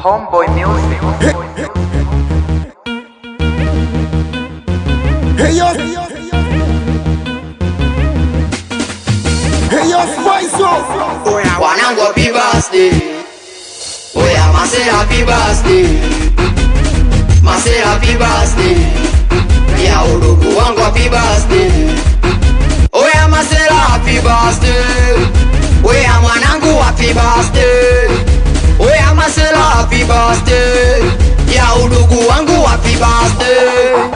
Homeboy Music. Hey yo, hey yo, Spice up. Wanangu happy birthday. Oya mase happy birthday. Mase happy birthday. Ya udugu wangu happy birthday. Oya masela happy birthday. Oya mwanangu happy birthday. Oya masela happy birthday. Ya udugu wangu happy birthday.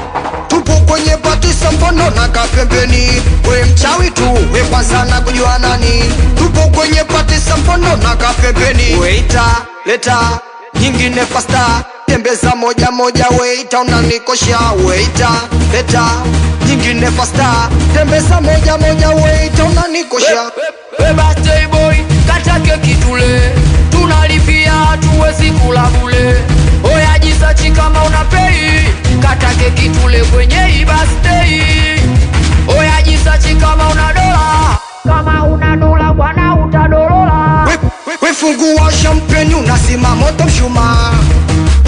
Tupo kwenye pati sampono na kapembeni. We mchawi tu, we kwanza na kujua nani. Tupo kwenye pati sampono na kapembeni. Waita, leta, nyingine fasta. Tembeza moja moja, waita unanikosha. Waita, leta, nyingine fasta. Tembeza moja moja, waita unanikosha. We birthday boy, kata keki tule. Tunalipia tuwezi kula bule. Oya jisachi kama unapei. Kata keki tule kwenye hii birthday. Oya jisachi kama una dola. Kama una dola bwana utadolola. We fungua champagne unazima moto mshumaa.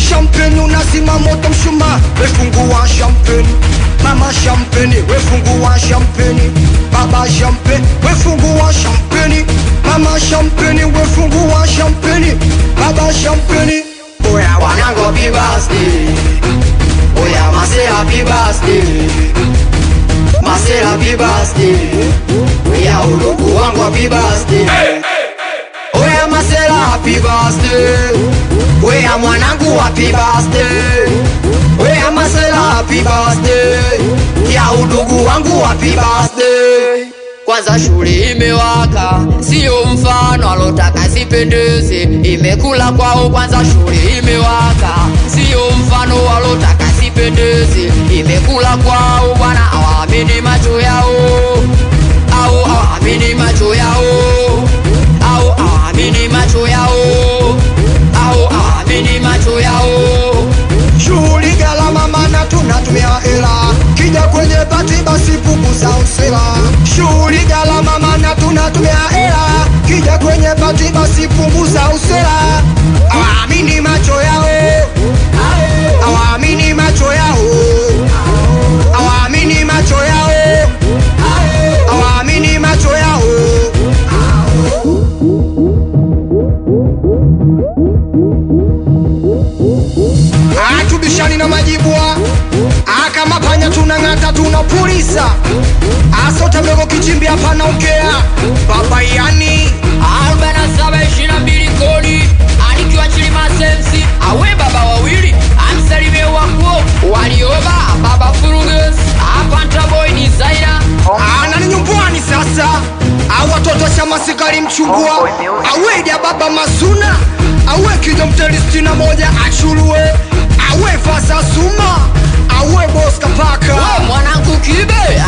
Champagne unazima moto mshumaa. We fungua champagne, mama champagne. We fungua champagne, baba champagne. We fungua champagne, mama champagne. We fungua champagne, baba champagne. Oya wanangu happy birthday. Oya mase happy birthday. Mase happy birthday. Ya udugu wangu happy birthday. Oya masela happy birthday. Oya mwanangu happy birthday. Oya masela happy birthday. Ya udugu wangu happy birthday. Kwanza shule imewaka, sio mfano alotaka sipendeze. Imekula kwao kwanza shule imewaka, sio mfano alotaka sipendeze. Imekula kwao bwana hawaamini macho yao. Au hawaamini macho yao. Au hawaamini macho yao. Au hawaamini macho yao. Shughuli gharama mana tunatumia hela. Kija kwenye pati basi punguza usela. Shughuli gharama mana tunatumia hela. Kija kwenye pati basi punguza usela. Hawaamini macho yao. Hawaamini macho yao. Hawaamini macho yao. Hawaamini macho yao. Tubishani na majibwa. Kama panya tunang'ata tunapulisa. Asota mdogo kichimbi hapa naongea. Baba yani 4722 kodi. Alikiwa chilima sensi. Awe baba wawili. Amsalimie wako. Walioba baba furuges. Apanta boy designer. nani nyumbani sasa. Watoto chama sikari mchungua. Awe dia baba Masuna. Awe kijo mteristi na moja achulue. Awe fasa suma. Awe boss kapaka. Mwanangu kibe